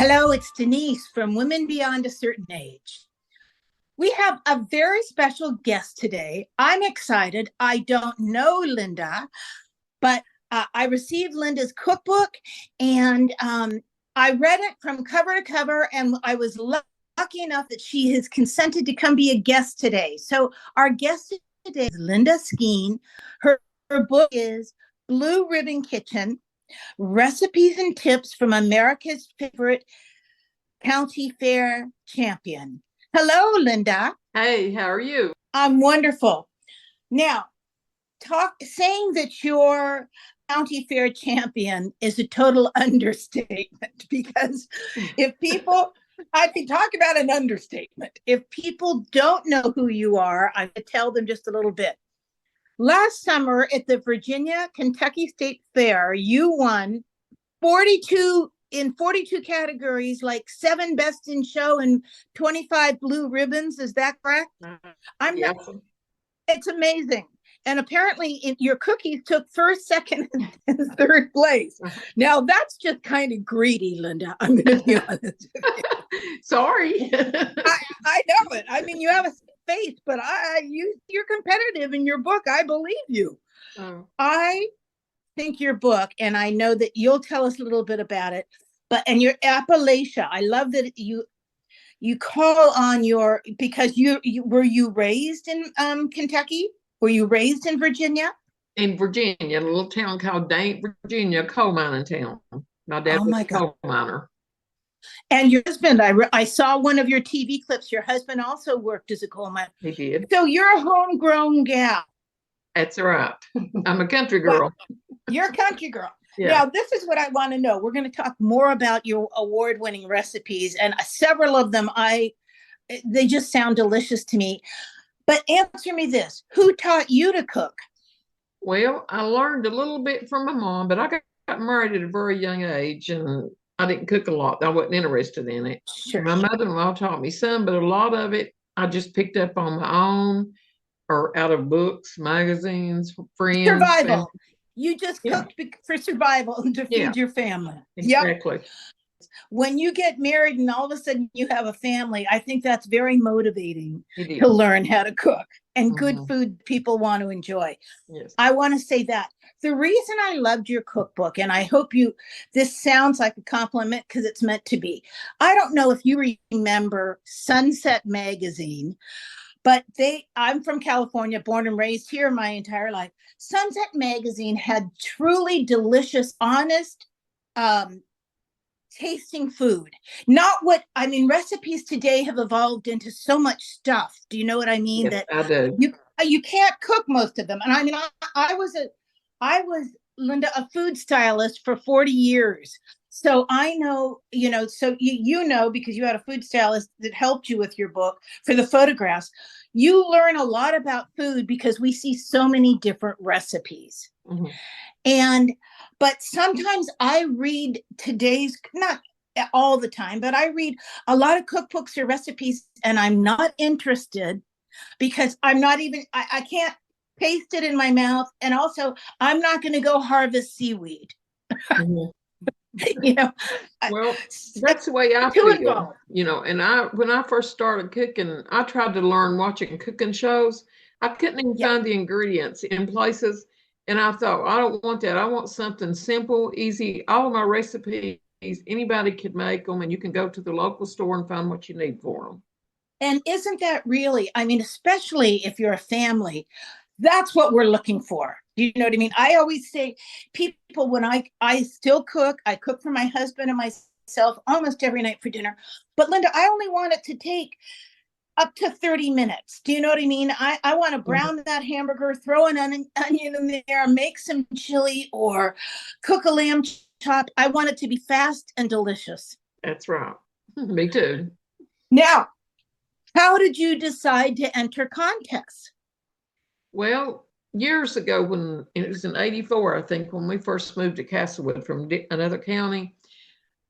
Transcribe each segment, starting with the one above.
Hello, it's Denise from Women Beyond a Certain Age. We have a very special guest today. I'm excited. I don't know Linda, but I received Linda's cookbook and I read it from cover to cover, and I was lucky enough that she has consented to come be a guest today. So, our guest today is Linda Skeens. Her book is Blue Ribbon Kitchen Recipes and Tips from America's Favorite County Fair Champion. Hello, Linda. Hey, how are you? I'm wonderful. Now, saying that you're county fair champion is a total understatement because if people, I can talk about an understatement. If people don't know who you are, I could tell them just a little bit. Last summer at the Virginia Kentucky State Fair, you won 42 in 42 categories, like 7 best in show and 25 blue ribbons. Is that correct? I'm Yes. It's amazing. And apparently your cookies took first, second, and third place. Now that's just kind of greedy, Linda. I'm going to be honest with you. Sorry. I know it. I mean, you have a face, but you're competitive in your book. I believe you. Oh. I think your book, and I know that you'll tell us a little bit about it, and your Appalachia, I love that you call on because you were you raised in Kentucky? Were you raised in Virginia? In Virginia, a little town called Dane, Virginia, coal mining town. My dad was a coal miner. And your husband, I saw one of your TV clips. Your husband also worked as a coal miner. He did. So you're a homegrown gal. That's right. I'm a country girl. You're a country girl. Yeah. Now, this is what I want to know. We're going to talk more about your award-winning recipes, and several of them, they just sound delicious to me. But answer me this. Who taught you to cook? Well, I learned a little bit from my mom, but I got married at a very young age, and I didn't cook a lot. I wasn't interested in it. Sure. My mother-in-law taught me some, but a lot of it I just picked up on my own or out of books, magazines, friends. Survival. You just cooked for survival and to feed your family. Exactly. Yep. When you get married and all of a sudden you have a family, I think that's very motivating to learn how to cook and good food people want to enjoy. Yes. I want to say that. The reason I loved your cookbook, and I hope this sounds like a compliment because it's meant to be. I don't know if you remember Sunset Magazine, but I'm from California, born and raised here my entire life. Sunset Magazine had truly delicious, honest, tasting food. Recipes today have evolved into so much stuff. Do you know what I mean? Yes, I do. You can't cook most of them. And I mean, I was, Linda, a food stylist for 40 years. So I know, so you know, because you had a food stylist that helped you with your book for the photographs, you learn a lot about food because we see so many different recipes. Mm-hmm. But sometimes I read not all the time, but I read a lot of cookbooks or recipes and I'm not interested because I'm not even, I can't paste it in my mouth. And also I'm not going to go harvest seaweed. Mm-hmm. Well, that's the way I feel, and when I first started cooking, I tried to learn watching cooking shows. I couldn't even find the ingredients in places, and I thought, I don't want that. I want something simple, easy. All of my recipes, anybody could make them, and you can go to the local store and find what you need for them. And isn't that really, especially if you're a family, that's what we're looking for. Do you know what I mean? I always say, people, when I still cook, I cook for my husband and myself almost every night for dinner. But Linda, I only want it to take up to 30 minutes. Do you know what I mean? I want to brown that hamburger, throw an onion in there, make some chili, or cook a lamb chop. I want it to be fast and delicious. That's right. Me too. Now, how did you decide to enter contests? Well, years ago, when it was in '84, I think, when we first moved to Castlewood from another county,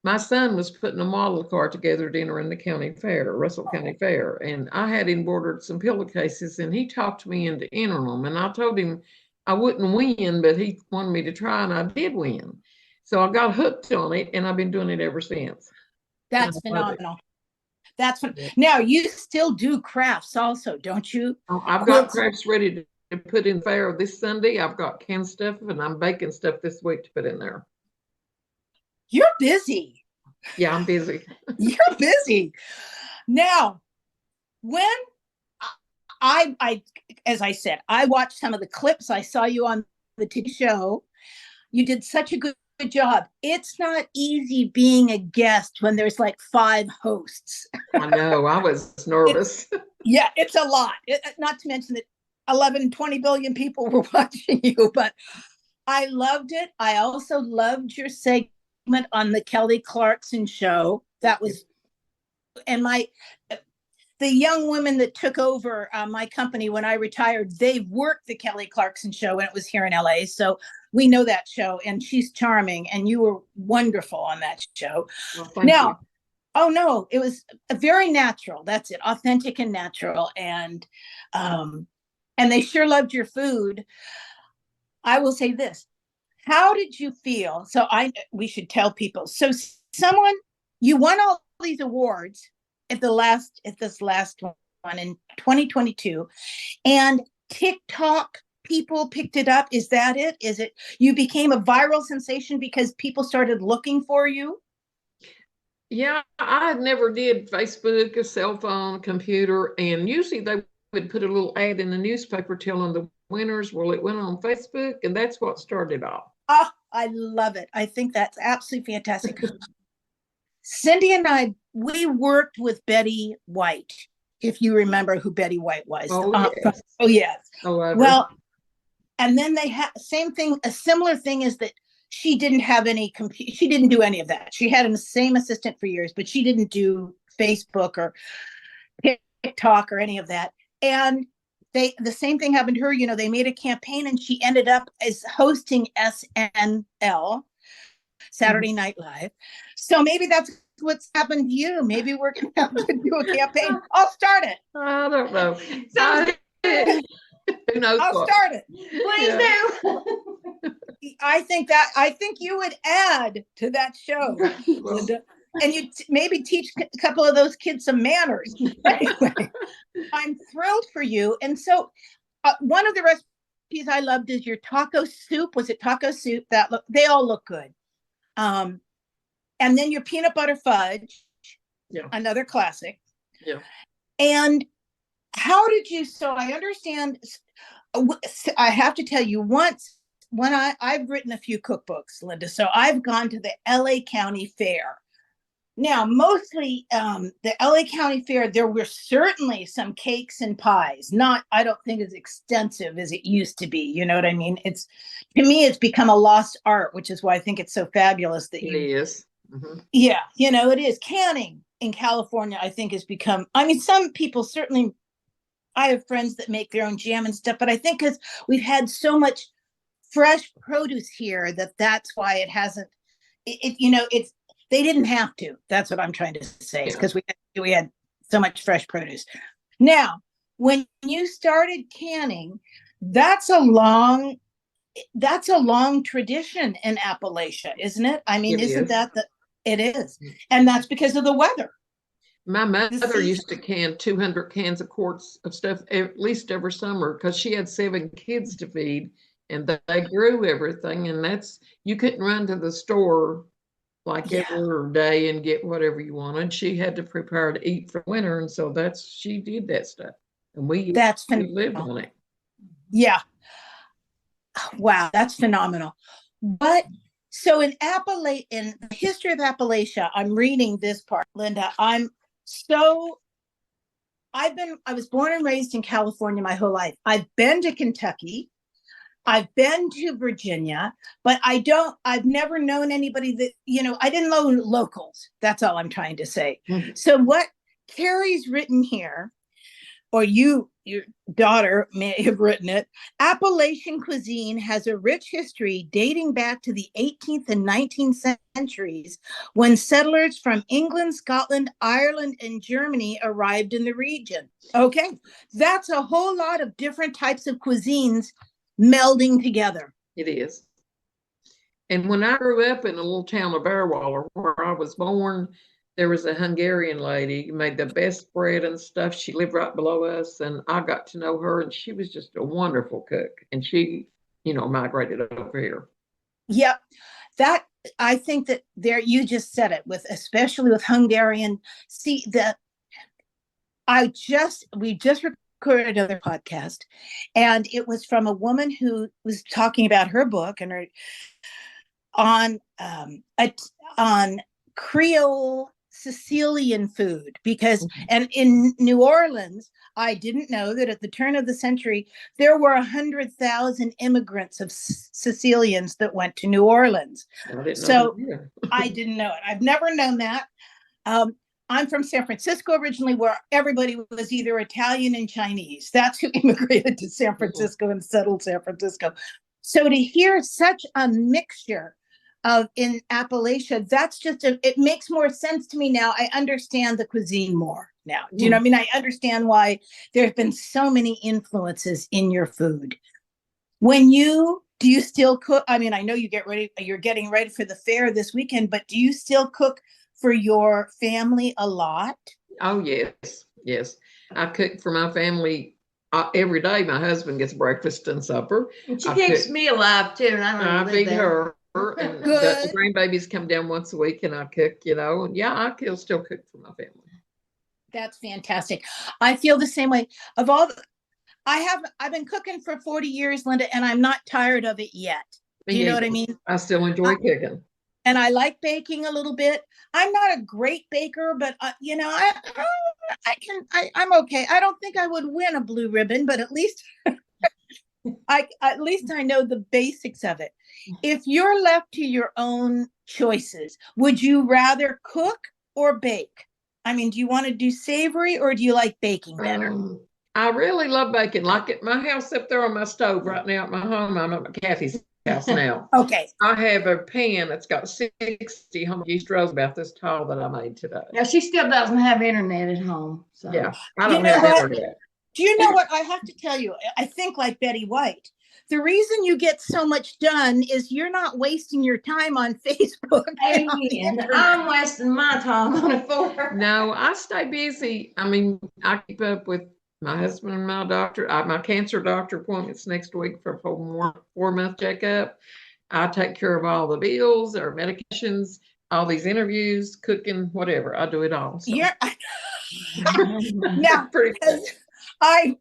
my son was putting a model car together to enter in the county fair, Russell County Fair, and I had him ordered some pillowcases, and he talked me into entering them, and I told him I wouldn't win, but he wanted me to try, and I did win. So I got hooked on it, and I've been doing it ever since. That's phenomenal. That's what. Now you still do crafts also, don't you? Oh, I've got crafts ready to put in there this Sunday. I've got canned stuff, and I'm baking stuff this week to put in there. You're busy. Yeah, I'm busy. You're busy. Now, when I, as I said, I watched some of the clips. I saw you on the TV show. You did such a good job. It's not easy being a guest when there's like 5 hosts. I know. I was nervous. It's a lot. Not to mention that 11, 20 billion people were watching you, but I loved it. I also loved your segment on the Kelly Clarkson show. That was, and the young women that took over my company when I retired, they worked the Kelly Clarkson show, and it was here in LA. So we know that show, and she's charming, and you were wonderful on that show. Well, thank you. Oh no, it was very natural. That's it, authentic and natural, and they sure loved your food. I will say this: how did you feel? So we should tell people. So you won all these awards at this last one in 2022, and TikTok people picked it up. Is that it? Is it you became a viral sensation because people started looking for you? Yeah, I never did Facebook, a cell phone, a computer, and usually they would put a little ad in the newspaper telling the winners. Well, it went on Facebook, and that's what started off. Oh, I love it. I think that's absolutely fantastic. Cindy and I, we worked with Betty White, if you remember who Betty White was. Oh, yes. Well, and then they had same thing. A similar thing is that she didn't have any she didn't do any of that. She had the same assistant for years, but she didn't do Facebook or TikTok or any of that. And the same thing happened to her. You know, they made a campaign, and she ended up as hosting SNL, Saturday Night Live. So maybe that's what's happened to you. Maybe we're going to have to do a campaign. I'll start it. I don't know. Who knows? I'll start it. Please do. I think you would add to that show, Linda, and you maybe teach a couple of those kids some manners. Anyway, I'm thrilled for you. And so one of the recipes I loved is your taco soup. Was it taco soup? They all look good. And then your peanut butter fudge, another classic. Yeah. And how did you? So I understand. I have to tell you, once when I've written a few cookbooks, Linda. So I've gone to the LA County Fair. Now, mostly the LA County Fair, there were certainly some cakes and pies. Not, I don't think as extensive as it used to be. You know what I mean? To me, it's become a lost art, which is why I think it's so fabulous that it is. Mm-hmm. Yeah, you know, it is. Canning in California, I think, has become, I mean, some people certainly, I have friends that make their own jam and stuff, but I think because we've had so much fresh produce here that's why it hasn't, they didn't have to. That's what I'm trying to say. It's because we had so much fresh produce. Now, when you started canning, that's a long tradition in Appalachia, isn't it? I mean, it is. And that's because of the weather. My mother used to can 200 cans of quarts of stuff at least every summer because she had 7 kids to feed, and they grew everything. And you couldn't run to the store like every day and get whatever you wanted. She had to prepare to eat for winter, and so she did that stuff, and we lived on it. Yeah. Wow, that's phenomenal. But so in the history of Appalachia, I'm reading this part, Linda. I was born and raised in California my whole life. I've been to Kentucky. I've been to Virginia, but I've never known anybody that, I didn't know locals. That's all I'm trying to say. Mm-hmm. So what Carrie's written here, or your daughter may have written it, Appalachian cuisine has a rich history dating back to the 18th and 19th centuries when settlers from England, Scotland, Ireland, and Germany arrived in the region. Okay, that's a whole lot of different types of cuisines melding together. It is. And when I grew up in a little town of Bearwaller, where I was born, there was a Hungarian lady who made the best bread and stuff. She lived right below us, and I got to know her, and she was just a wonderful cook. And she, migrated over here. Yep. That, I think that there, you just said it, especially with Hungarian. See, we just recorded another podcast, and it was from a woman who was talking about her book and on Creole Sicilian food, because and in New Orleans, I didn't know that at the turn of the century there were 100,000 immigrants of Sicilians that went to New Orleans. So I didn't know it. I've never known that. I'm from San Francisco originally, where everybody was either Italian and Chinese. That's who immigrated to San Francisco and settled San Francisco. So to hear such a mixture in Appalachia, it makes more sense to me now. I understand the cuisine more now. Do you know what I mean? I understand why there have been so many influences in your food. Do you still cook? I mean, I know you're getting ready for the fair this weekend, but do you still cook for your family a lot? Oh, yes. I cook for my family every day. My husband gets breakfast and supper. And she keeps me alive too, and I feed her. And the grandbabies come down once a week, and I cook. And yeah, I can still cook for my family. That's fantastic. I feel the same way. I've been cooking for 40 years, Linda, and I'm not tired of it yet. You know what I mean? I still enjoy cooking. And I like baking a little bit. I'm not a great baker, but I'm okay. I don't think I would win a blue ribbon, but at least I know the basics of it. If you're left to your own choices, would you rather cook or bake? I mean, do you want to do savory, or do you like baking better? I really love baking. Like at my house up there on my stove right now at my home. I'm at Kathy's house now. Okay. I have a pan that's got 60 home yeast rolls about this tall that I made today. Now, she still doesn't have internet at home. So. Yeah, I don't have internet. Do you know what I have to tell you? I think like Betty White. The reason you get so much done is you're not wasting your time on Facebook. I'm wasting my time on a floor. No, I stay busy. I mean, I keep up with my husband and my doctor. My cancer doctor appointments next week for a 4-month checkup. I take care of all the bills or medications, all these interviews, cooking, whatever. I do it all. So. Yeah. Now,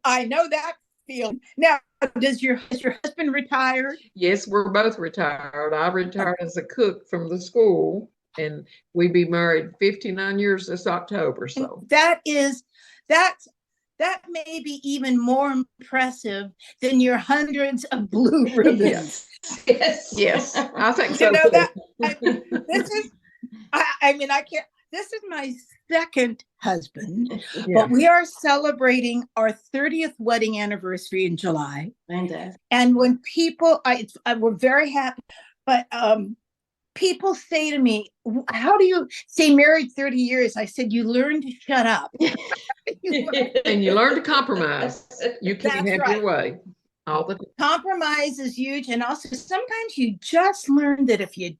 I know that feeling. Now, is your husband retired? Yes, we're both retired. I retired as a cook from the school, and we be married 59 years this October. So that may be even more impressive than your hundreds of blue ribbons. Yes. I think so. This is my second husband, but we are celebrating our 30th wedding anniversary in July. Fantastic. And when people, we're very happy, but people say to me, how do you stay married 30 years? I said, you learn to shut up. And you learn to compromise. You can't have your way. All the compromise is huge. And also sometimes you just learn that if you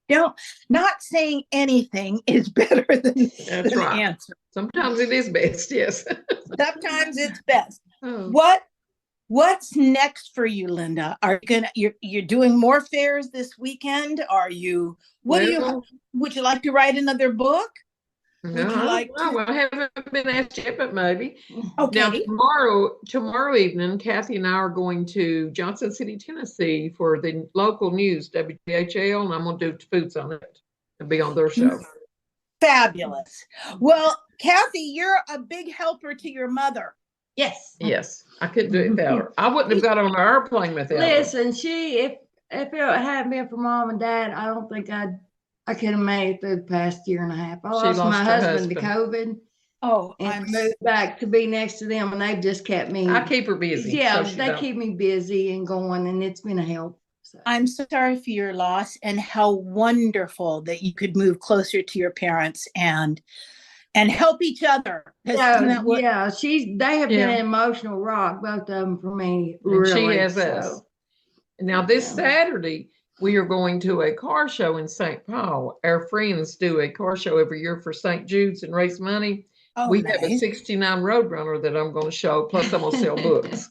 not saying anything is better than the answer. Sometimes it is best, yes. Sometimes it's best. What's next for you, Linda? Are you're doing more fairs this weekend? Would you like to write another book? No, I haven't been asked yet, but maybe. Okay. Now tomorrow evening, Kathy and I are going to Johnson City, Tennessee for the local news, WHL, and I'm going to do foods on it and be on their show. Fabulous. Well, Kathy, you're a big helper to your mother. Yes. Yes, I couldn't do it without her. I wouldn't have got on an airplane without her. Listen, if it hadn't been for Mom and Dad, I don't think I could have made it through the past year and a half. I lost my husband to COVID. Oh, and moved back to be next to them, and they've just kept me. I keep her busy. Yeah, they keep me busy and going, and it's been a help. So. I'm so sorry for your loss, and how wonderful that you could move closer to your parents and help each other. They have been an emotional rock, both of them, for me. Really, and she has us. Now this Saturday, we are going to a car show in St. Paul. Our friends do a car show every year for St. Jude's and raise money. Oh, we nice. have a 69 Roadrunner that I'm going to show, plus I'm going to sell books.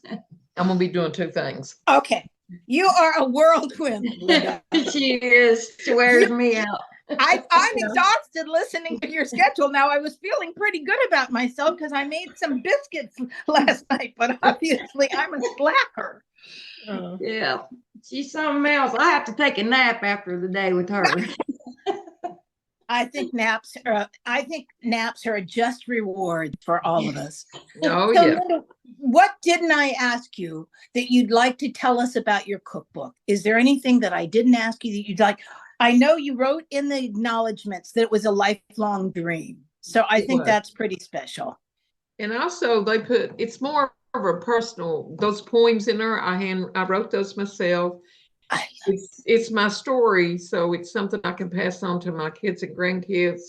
I'm going to be doing two things. Okay. You are a whirlwind, Linda. She is. She wears me out. I'm exhausted listening to your schedule now. I was feeling pretty good about myself because I made some biscuits last night, but obviously I'm a slacker. Yeah, she's something else. I have to take a nap after the day with her. I think naps are a just reward for all of us. Oh, so, yeah. Linda, what didn't I ask you that you'd like to tell us about your cookbook? Is there anything that I didn't ask you that you'd like? I know you wrote in the acknowledgments that it was a lifelong dream. So I think that's pretty special. And also they put, it's more of a personal, those poems in there, I wrote those myself. It's my story, so it's something I can pass on to my kids and grandkids.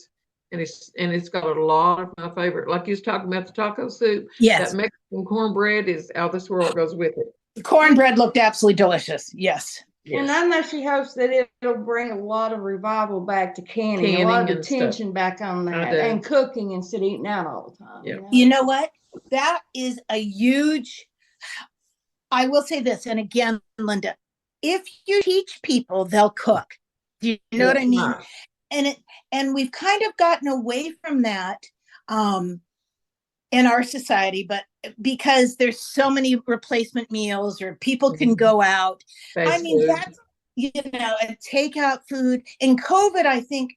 And it's got a lot of my favorite, like you was talking about the taco soup. Yes. That Mexican cornbread is out of this world, goes with it. The cornbread looked absolutely delicious. Yes. And I know she hopes that it'll bring a lot of revival back to canning a lot of attention back on that, and cooking instead of eating out all the time. Yeah. You know what? That is a huge, I will say this, and again, Linda, if you teach people, they'll cook. Do you know what I mean? And we've kind of gotten away from that in our society, but because there's so many replacement meals or people can go out. I mean, that's, and takeout food. In COVID, I think,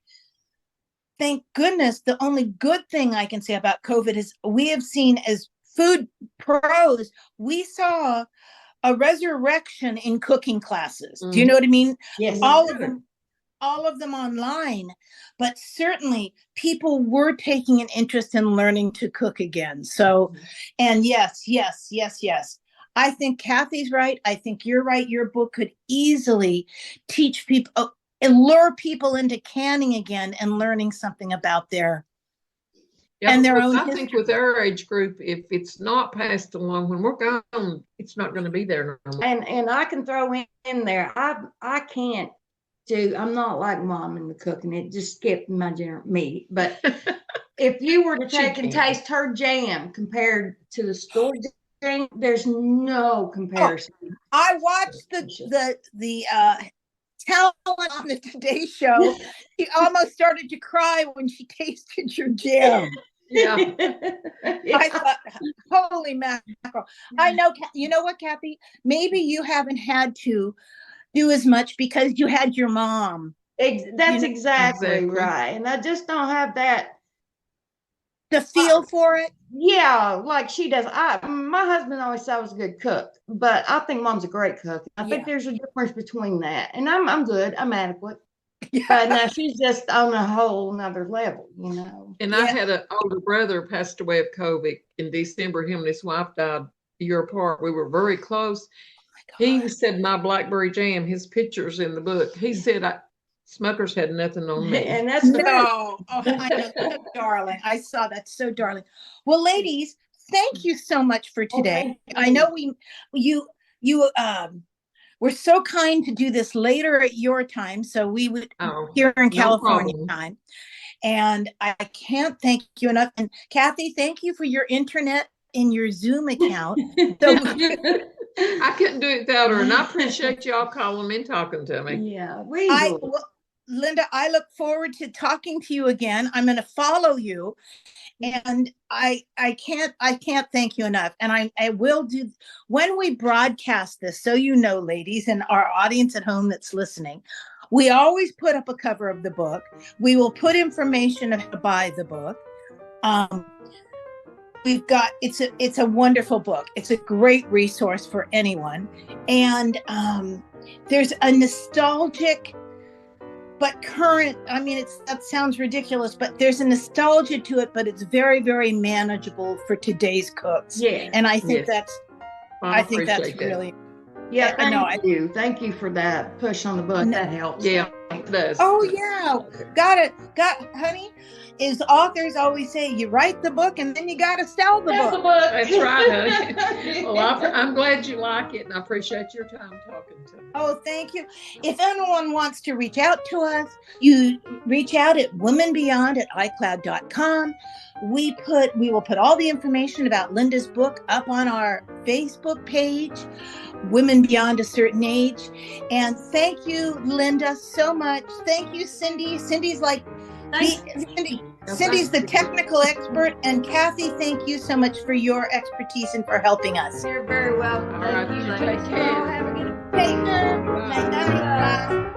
thank goodness, the only good thing I can say about COVID is we have seen as food pros, we saw a resurrection in cooking classes. Do you know what I mean? Yes. All of them online, but certainly people were taking an interest in learning to cook again. So, and yes. I think Kathy's right. I think you're right. Your book could easily teach people, lure people into canning again and learning something about their own I think with our age group, if it's not passed along, when we're gone, it's not going to be there no more. And I can throw in there, I can't do, I'm not like Mom in the cooking. It just skipped my meat. But if you were to take and taste her jam compared to the store jam, there's no comparison. Oh, I watched the talent on the Today Show. She almost started to cry when she tasted your jam. Yeah. I thought, holy mackerel. I know, you know what, Kathy? Maybe you haven't had to do as much because you had your mom. That's exactly right. And I just don't have that. The feel for it? Yeah, like she does. My husband always said I was a good cook, but I think Mom's a great cook. I think there's a difference between that. And I'm good. I'm adequate. Yeah. But now she's just on a whole nother level, And I had an older brother passed away of COVID in December. Him and his wife died a year apart. We were very close. He said my blackberry jam, his pictures in the book. He said Smuckers had nothing on me. And that's I know, so darling. I saw that, so darling. Well, ladies, thank you so much for today. I know you were so kind to do this later at your time, so we would here in California time. And I can't thank you enough. And Kathy, thank you for your internet and your Zoom account. So I couldn't do it without her, and I appreciate y'all calling me and talking to me. Yeah, Linda, I look forward to talking to you again. I'm going to follow you, and I can't thank you enough. And I will do when we broadcast this. So ladies, and our audience at home that's listening, we always put up a cover of the book. We will put information of how to buy the book. We've got it's a wonderful book. It's a great resource for anyone, and there's a nostalgic but current. I mean, that sounds ridiculous, but there's a nostalgia to it. But it's very, very manageable for today's cooks. Yeah, and I think that's that. Really. Yeah, thank you for that push on the book. That helps. Yeah. does. Oh yeah, honey. Is authors always say you write the book and then you got to sell the book. That's right, honey. Well, I'm glad you like it, and I appreciate your time talking to me. Oh, thank you. If anyone wants to reach out to us, you reach out at womenbeyond@icloud.com. We will put all the information about Linda's book up on our Facebook page, Women Beyond a Certain Age. And thank you, Linda, so much. Thank you, Cindy. Cindy's the technical expert. And Kathy, thank you so much for your expertise and for helping us. You're very welcome. All right, Thank you. take care. Have a good Take care. Bye.